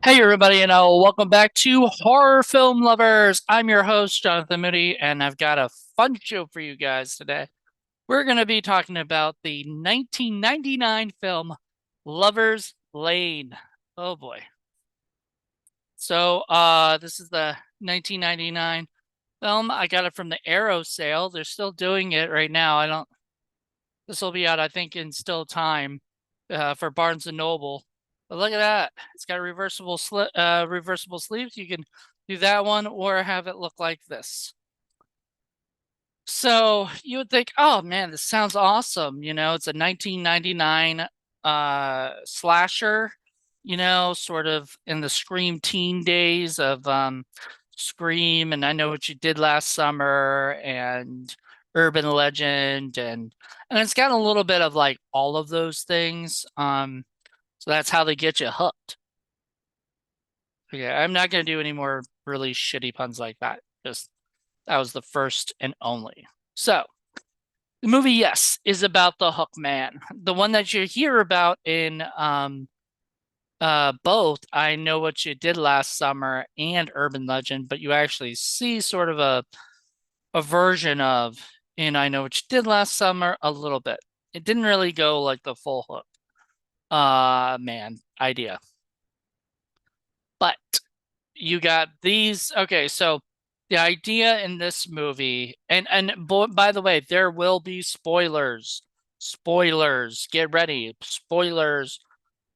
Hey everybody, and welcome back to Horror Film Lovers. I'm your host, Jonathan Moody, and I've got a fun show for you guys today. We're going to be talking about the 1999 film Lover's Lane. Oh boy. This is the 1999 film. I got it from the Arrow sale. They're still doing it right now. I don't This will be out, I think, in still time for Barnes and Noble. But look at that. It's got reversible sleeves. You can do that one or have it look like this. So you would think, oh man, this sounds awesome. It's a 1999 slasher, sort of in the Scream teen days of Scream and I Know What You Did Last Summer and Urban Legend and it's got a little bit of like all of those things. So that's how they get you hooked. Okay, I'm not gonna do any more really shitty puns like that. Just that was the first and only. So the movie, yes, is about the Hook Man, the one that you hear about in both I Know What You Did Last Summer and Urban Legend, but you actually see sort of a version of in I Know What You Did Last Summer a little bit. It didn't really go like the full Hook man idea. But you got these. Okay, so the idea in this movie, by the way, there will be spoilers. Spoilers. Get ready. Spoilers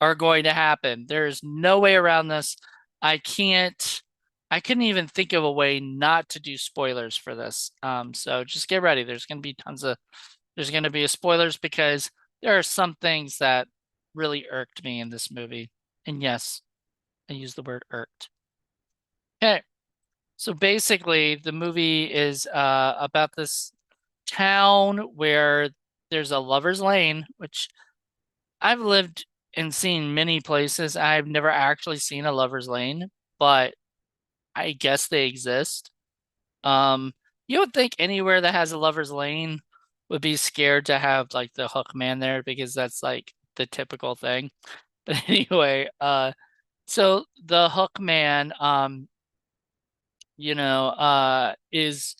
are going to happen. There's no way around this. I can't. I couldn't even think of a way not to do spoilers for this. So just get ready. There's going to be a spoilers because there are some things that really irked me in this movie. And yes, I use the word irked. Okay. So basically, the movie is about this town where there's a lover's lane, which I've lived and seen many places. I've never actually seen a lover's lane, but I guess they exist. Um, you would think anywhere that has a lover's lane would be scared to have like the hook man there because that's like the typical thing. But anyway, so the hook man, is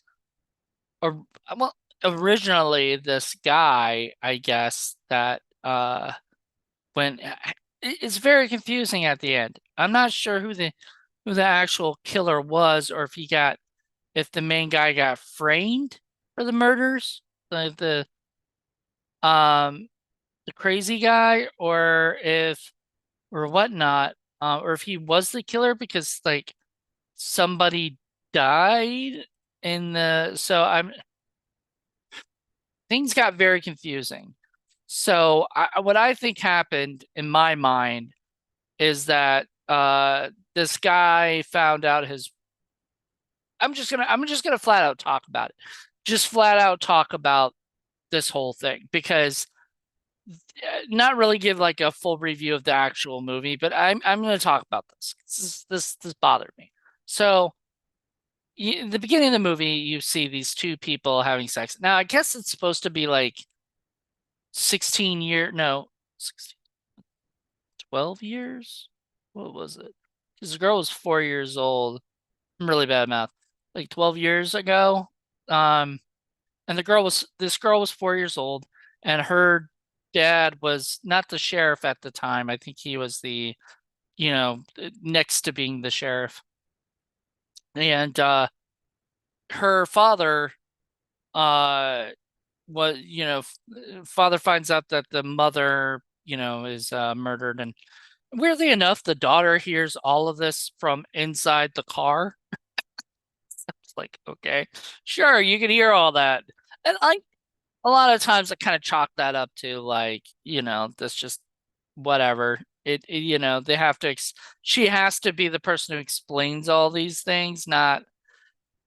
a well, originally this guy, I guess, that when it's very confusing at the end. I'm not sure who the actual killer was or if the main guy got framed for the murders, um the crazy guy, or whatnot, or if he was the killer because like somebody died in the so I'm things got very confusing. So what I think happened in my mind is that this guy found out his. I'm just gonna flat out talk about it. Just flat out talk about this whole thing because not really give like a full review of the actual movie, but I'm gonna talk about this. This bothered me. So the beginning of the movie, you see these two people having sex. Now I guess it's supposed to be like 16 year no 16, 12 years. What was it? Because the girl was 4 years old. I'm really bad at math. Like 12 years ago. Um, and this girl was 4 years old, and her dad was not the sheriff at the time. I think he was next to being the sheriff. And her father uh was, father finds out that the mother, is murdered, and weirdly enough, the daughter hears all of this from inside the car. It's like, okay, sure, you can hear all that. And a lot of times I kind of chalk that up to like, that's just whatever. They have to, she has to be the person who explains all these things, not,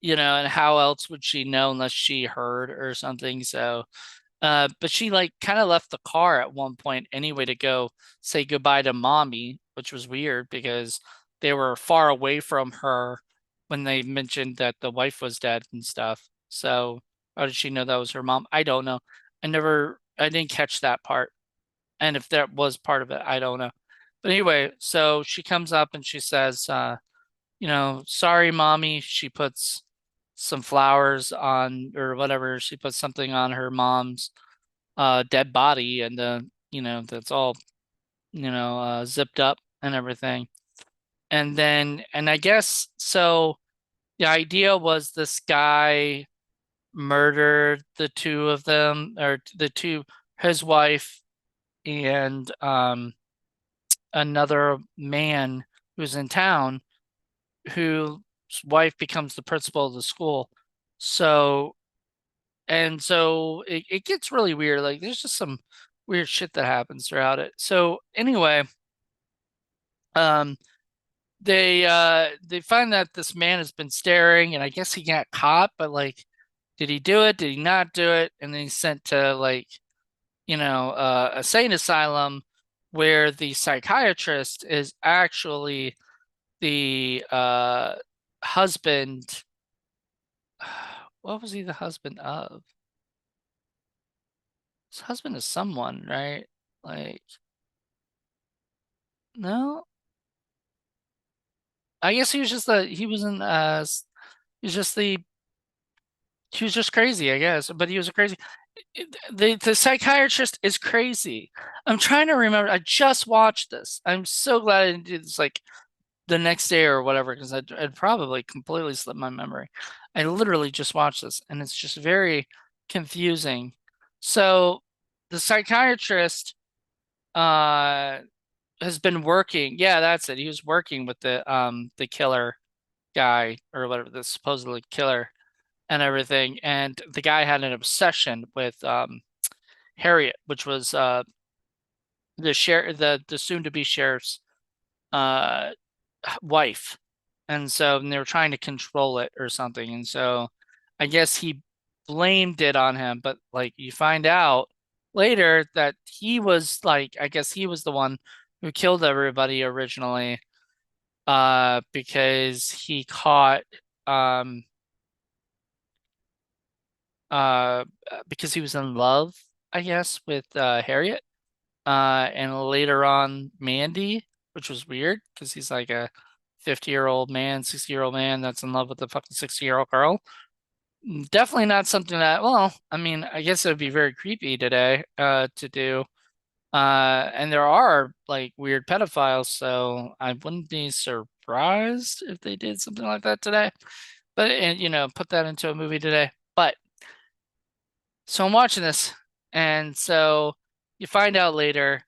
and how else would she know unless she heard or something? So, but she like kind of left the car at one point anyway to go say goodbye to mommy, which was weird because they were far away from her when they mentioned that the wife was dead and stuff. So how did she know that was her mom? I don't know. I didn't catch that part. And if that was part of it, I don't know. But anyway, so she comes up and she says, sorry, mommy. She puts some flowers on or whatever. She puts something on her mom's dead body, and that's all zipped up and everything. And I guess so. The idea was this guy murdered the two of them, or his wife and another man who's in town, whose wife becomes the principal of the school. So, and so it gets really weird. Like there's just some weird shit that happens throughout it. So anyway, um, they find that this man has been staring, and I guess he got caught, but like, did he do it? Did he not do it? And then he's sent to like, a sane asylum where the psychiatrist is actually the husband. What was he the husband of? His husband is someone, right? Like, no, I guess he was just he was in he's just the he was just crazy, I guess. But he was a crazy. The psychiatrist is crazy. I'm trying to remember. I just watched this. I'm so glad I didn't do this like the next day or whatever, because I'd probably completely slipped my memory. I literally just watched this, and it's just very confusing. So the psychiatrist uh has been working. Yeah, that's it. He was working with the killer guy, or whatever, the supposedly killer, and everything. And the guy had an obsession with Harriet, which was the soon to be sheriff's uh wife. And they were trying to control it or something. And so I guess he blamed it on him, but like you find out later that he was like, I guess he was the one who killed everybody originally, because he caught um uh because he was in love, I guess, with Harriet. And later on Mandy, which was weird because he's like a 50-year-old man, 60-year-old man that's in love with a fucking 60-year-old girl. Definitely not something that, well, I mean, I guess it would be very creepy today to do. And there are like weird pedophiles, so I wouldn't be surprised if they did something like that today. But and put that into a movie today. But so I'm watching this, and so you find out later,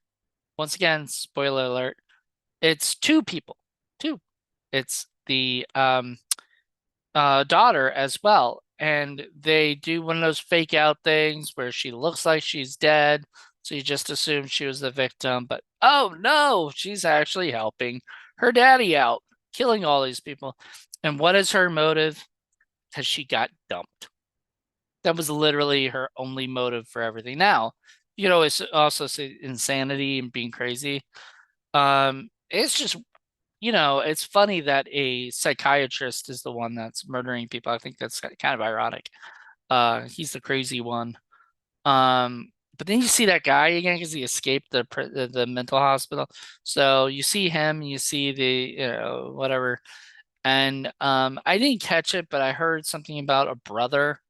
once again, spoiler alert, it's two people. Two. It's the daughter as well. And they do one of those fake out things where she looks like she's dead. So you just assume she was the victim. But oh no, she's actually helping her daddy out, killing all these people. And what is her motive? Because she got dumped. That was literally her only motive for everything. Now, you can always also say insanity and being crazy. It's just it's funny that a psychiatrist is the one that's murdering people. I think that's kind of ironic. He's the crazy one. But then you see that guy again because he escaped the mental hospital. So you see him, you see the whatever, and I didn't catch it, but I heard something about a brother.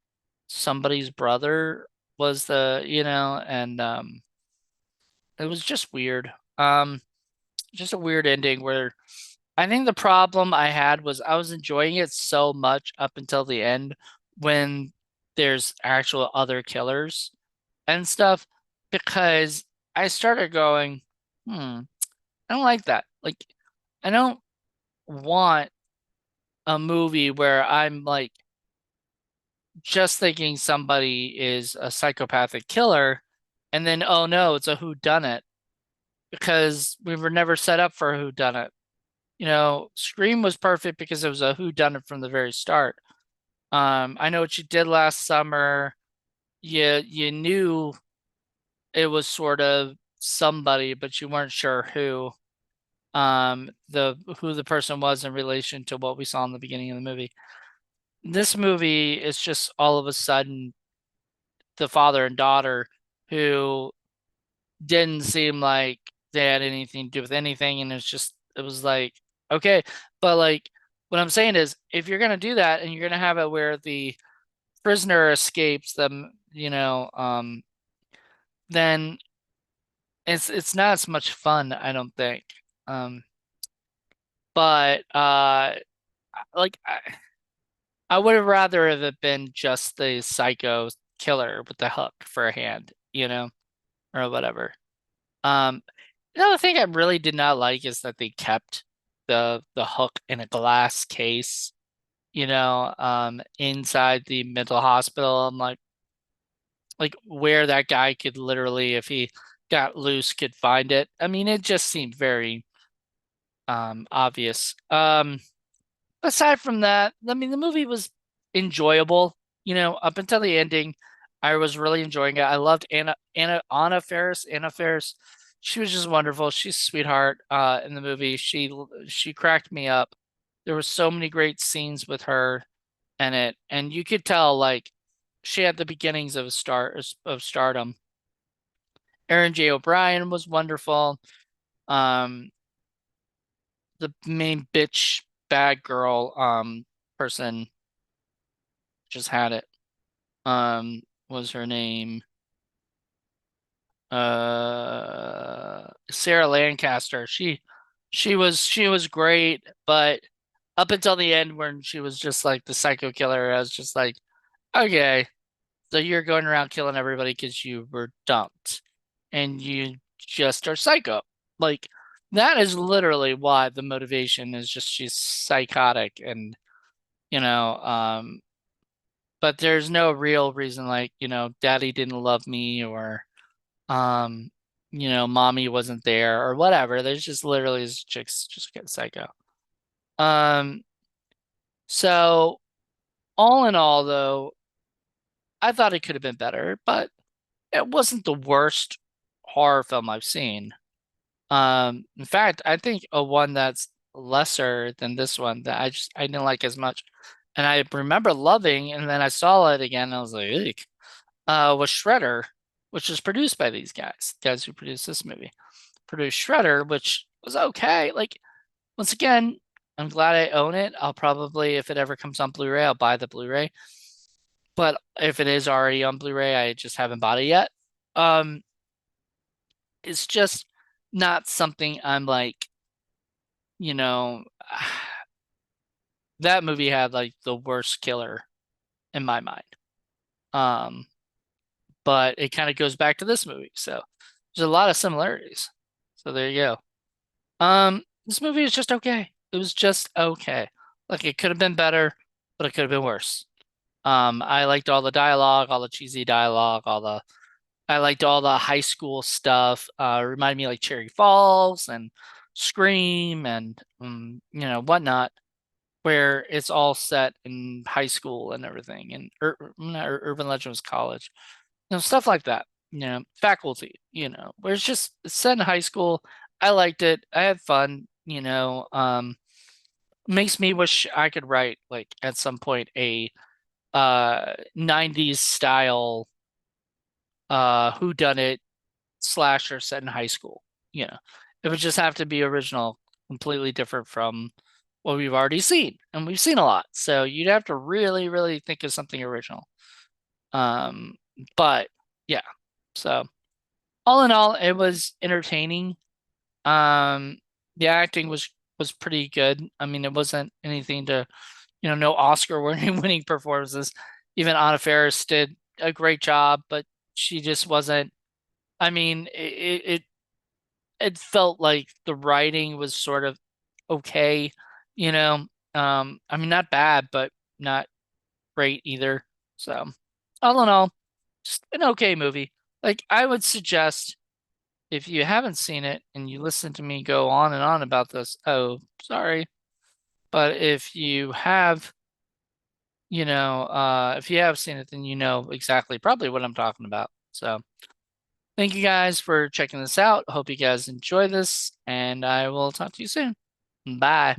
Somebody's brother was and it was just weird. Just a weird ending where I think the problem I had was I was enjoying it so much up until the end when there's actual other killers and stuff, because I started going, I don't like that. Like, I don't want a movie where I'm like just thinking somebody is a psychopathic killer and then, oh no, it's a whodunit, because we were never set up for a whodunit. Scream was perfect because it was a whodunit from the very start. I Know What You Did Last Summer. You knew it was sort of somebody, but you weren't sure who. Who the person was in relation to what we saw in the beginning of the movie. This movie is just all of a sudden the father and daughter who didn't seem like they had anything to do with anything, and it was like, okay. But like what I'm saying is if you're gonna do that and you're gonna have it where the prisoner escapes them, then it's not as much fun, I don't think. Um, but like I would have rather have it been just the psycho killer with the hook for a hand, or whatever. Um, Another thing I really did not like is that they kept the hook in a glass case, inside the mental hospital. I'm like where that guy could literally, if he got loose, could find it. I mean, it just seemed very obvious. Aside from that, I mean, the movie was enjoyable, up until the ending. I was really enjoying it. I loved Anna Faris. Anna Faris, she was just wonderful. She's a sweetheart in the movie. She cracked me up. There were so many great scenes with her in it, and you could tell like she had the beginnings of stardom. Aaron J. O'Brien was wonderful. Um, the main bitch bad girl person just had it. Was her name Sarah Lancaster. She was great, but up until the end when she was just like the psycho killer, I was just like, okay, so you're going around killing everybody because you were dumped and you just are psycho. Like that is literally why the motivation is just she's psychotic and you know, but there's no real reason like, daddy didn't love me or um, mommy wasn't there or whatever. There's just literally this chicks just get psycho. Um, so all in all though, I thought it could have been better, but it wasn't the worst horror film I've seen. In fact, I think a one that's lesser than this one that I didn't like as much. And I remember loving, and then I saw it again, and I was like, eek, was Shredder, which was produced by these guys who produced this movie. Produced Shredder, which was okay. Like, once again, I'm glad I own it. I'll probably, if it ever comes on Blu-ray, I'll buy the Blu-ray. But if it is already on Blu-ray, I just haven't bought it yet. Um, it's just not something I'm like, you know, that movie had like the worst killer in my mind. Um, but it kind of goes back to this movie. So there's a lot of similarities. So there you go. This movie is just okay. It was just okay. Like it could have been better, but it could have been worse. I liked all the dialogue, all the cheesy dialogue, I liked all the high school stuff. Reminded me like Cherry Falls and Scream and whatnot, where it's all set in high school and everything, and not Urban Legend was college, stuff like that. Faculty, where it's set in high school. I liked it. I had fun. Makes me wish I could write like at some point a 90s style whodunit slasher set in high school. It would just have to be original, completely different from what we've already seen, and we've seen a lot. So you'd have to really, really think of something original. Um, but yeah. So all in all, it was entertaining. Um, the acting was pretty good. I mean, it wasn't anything to, no Oscar winning performances. Even Anna Faris did a great job, but she just wasn't. I mean, it felt like the writing was sort of okay, you know. I mean, not bad, but not great either. So, all in all, just an okay movie. Like, I would suggest if you haven't seen it and you listen to me go on and on about this, oh, sorry. But if you have seen it, then you know exactly probably what I'm talking about. So, thank you guys for checking this out. Hope you guys enjoy this, and I will talk to you soon. Bye.